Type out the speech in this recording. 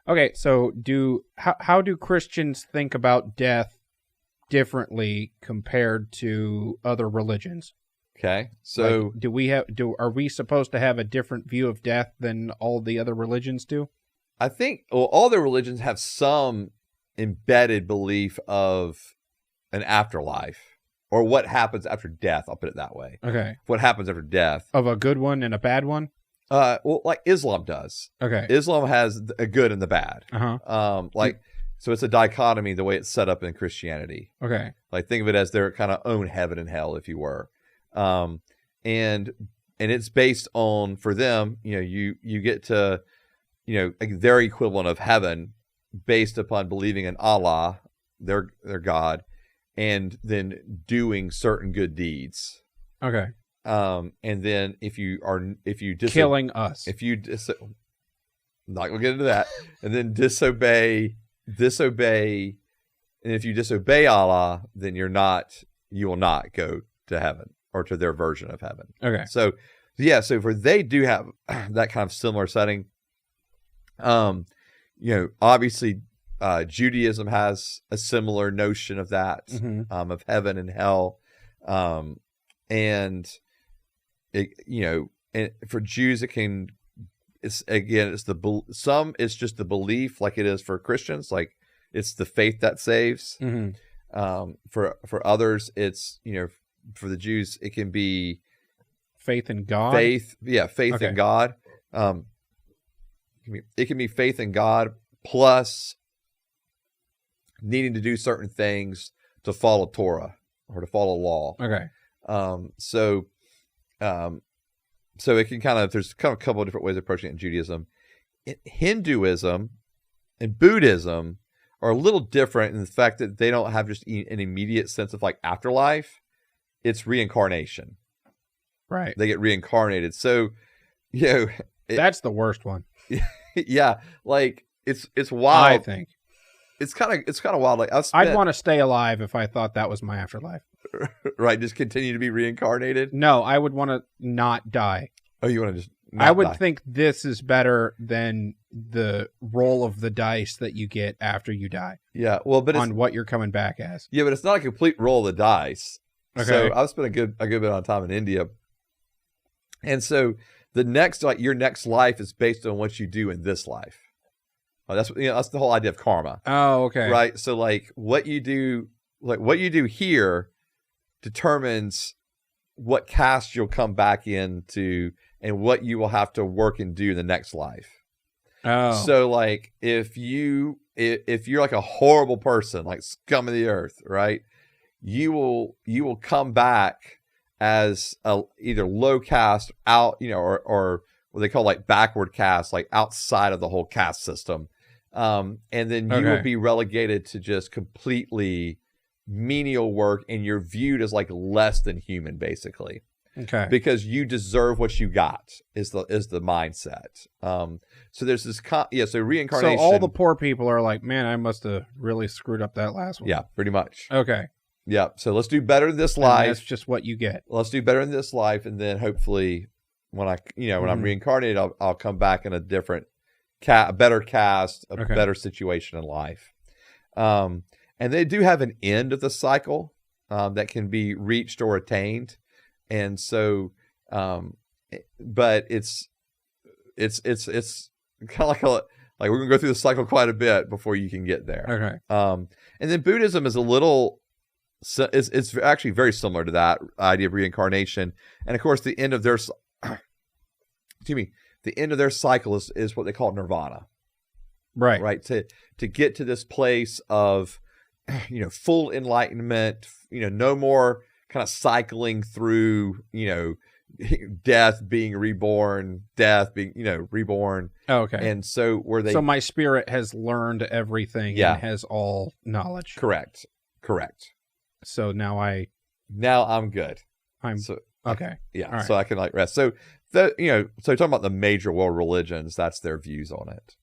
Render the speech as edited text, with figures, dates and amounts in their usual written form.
Okay, so how do Christians think about death differently compared to other religions? Okay, so are we supposed to have a different view of death than all the other religions do? I think all the religions have some embedded belief of an afterlife or what happens after death. I'll put it that way. Okay. What happens after death. Of a good one and a bad one? Well, like Islam does. Okay. Islam has a good and the bad. Uh-huh. So it's a dichotomy the way it's set up in Christianity. Okay. Like think of it as their kind of own heaven and hell, if you were. And it's based on, for them, you get to, like their equivalent of heaven based upon believing in Allah, their God, and then doing certain good deeds. Okay. And then if you killing us, not gonna get into that, and then disobey, and if you disobey Allah, then you will not go to heaven or to their version of heaven. Okay. So they do have that kind of similar setting. Obviously, Judaism has a similar notion of that, of heaven and hell, and and for Jews it's just the belief, like it is for Christians, like it's the faith that saves. For others, it's for the Jews, it can be faith in God. Faith in God. It can be faith in God plus needing to do certain things to follow Torah or to follow law. Okay. So it can there's kind of a couple of different ways of approaching it in Judaism. Hinduism and Buddhism are a little different in the fact that they don't have just an immediate sense of like afterlife. It's reincarnation. Right. They get reincarnated. So, that's the worst one. Yeah. Like it's wild. I think it's kind of wild. Like I'd want to stay alive if I thought that was my afterlife. Right. Just continue to be reincarnated. No, I would want to not die. Oh, you want to just I would think this is better than the roll of the dice that you get after you die. Yeah. Well, but on what you're coming back as. Yeah, but it's not a complete roll of the dice. Okay. So I've spent a good bit of time in India. And so the next, your next life is based on what you do in this life. That's the whole idea of karma. Oh, okay. Right. So what you do here determines what caste you'll come back into and what you will have to work and do in the next life. Oh. So if you're like a horrible person, like scum of the earth, right? You will come back as either low caste out, or what they call like backward caste, like outside of the whole caste system. And then you will be relegated to just completely menial work, and you're viewed as like less than human, basically. Okay. Because you deserve what you got is the mindset. So there's this so reincarnation. So all the poor people are like, man, I must have really screwed up that last one. Yeah, pretty much. Okay. Yeah. So let's do better in this life. That's just what you get. Let's do better in this life, and then hopefully when I'm reincarnated, I'll come back in a different a better caste, a better situation in life. And they do have an end of the cycle that can be reached or attained. And so, but it's kind of like we're gonna go through the cycle quite a bit before you can get there. Okay. And then Buddhism is it's actually very similar to that idea of reincarnation. And of course, the end of their cycle is what they call nirvana. Right. Right. To get to this place of, full enlightenment, no more kind of cycling through, death being reborn, death being, reborn. Oh, okay. And so so my spirit has learned everything and has all knowledge. Correct. So now I'm good. Okay. Yeah. Right. So I can rest. So so talking about the major world religions, that's their views on it.